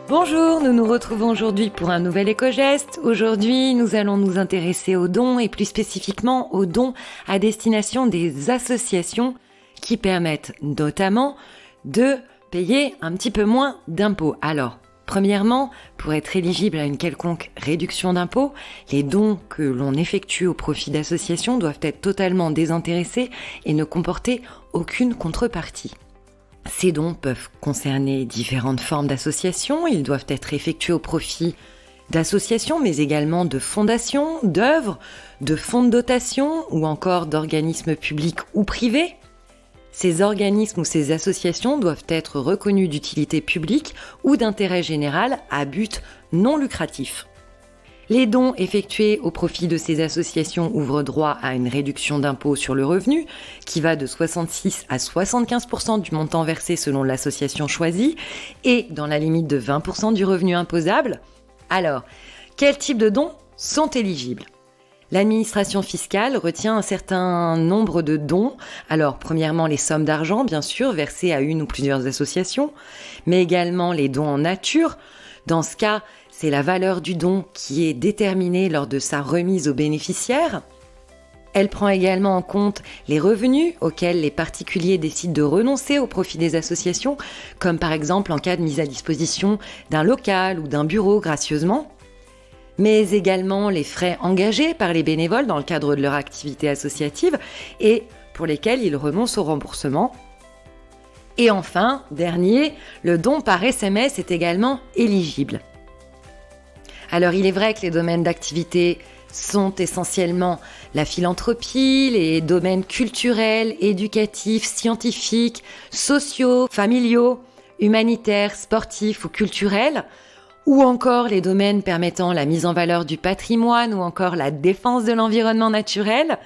Bonjour, nous nous retrouvons aujourd'hui pour un nouvel éco-geste. Aujourd'hui, nous allons nous intéresser aux dons et plus spécifiquement aux dons à destination des associations qui permettent notamment de payer un petit peu moins d'impôts. Alors, premièrement, pour être éligible à une quelconque réduction d'impôts, les dons que l'on effectue au profit d'associations doivent être totalement désintéressés et ne comporter aucune contrepartie. Ces dons peuvent concerner différentes formes d'associations, ils doivent être effectués au profit d'associations, mais également de fondations, d'œuvres, de fonds de dotation ou encore d'organismes publics ou privés. Ces organismes ou ces associations doivent être reconnus d'utilité publique ou d'intérêt général à but non lucratif. Les dons effectués au profit de ces associations ouvrent droit à une réduction d'impôt sur le revenu qui va de 66 à 75% du montant versé selon l'association choisie et dans la limite de 20% du revenu imposable. Alors, quels types de dons sont éligibles ? L'administration fiscale retient un certain nombre de dons. Alors, premièrement, les sommes d'argent, bien sûr, versées à une ou plusieurs associations, mais également les dons en nature. Dans ce cas, c'est la valeur du don qui est déterminée lors de sa remise aux bénéficiaires. Elle prend également en compte les revenus auxquels les particuliers décident de renoncer au profit des associations, comme par exemple en cas de mise à disposition d'un local ou d'un bureau gracieusement, mais également les frais engagés par les bénévoles dans le cadre de leur activité associative et pour lesquels ils renoncent au remboursement. Et enfin, dernier, le don par SMS est également éligible. Alors il est vrai que les domaines d'activité sont essentiellement la philanthropie, les domaines culturels, éducatifs, scientifiques, sociaux, familiaux, humanitaires, sportifs ou culturels, ou encore les domaines permettant la mise en valeur du patrimoine ou encore la défense de l'environnement naturel,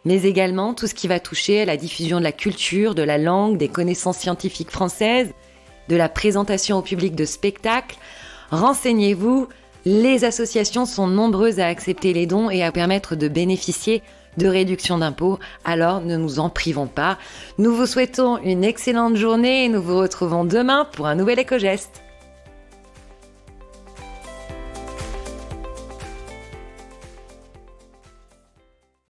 mais également tout ce qui va toucher à la diffusion de la culture, de la langue, des connaissances scientifiques françaises, de la présentation au public de spectacles. Renseignez-vous, les associations sont nombreuses à accepter les dons et à permettre de bénéficier de réductions d'impôts, alors ne nous en privons pas. Nous vous souhaitons une excellente journée et nous vous retrouvons demain pour un nouvel éco-geste.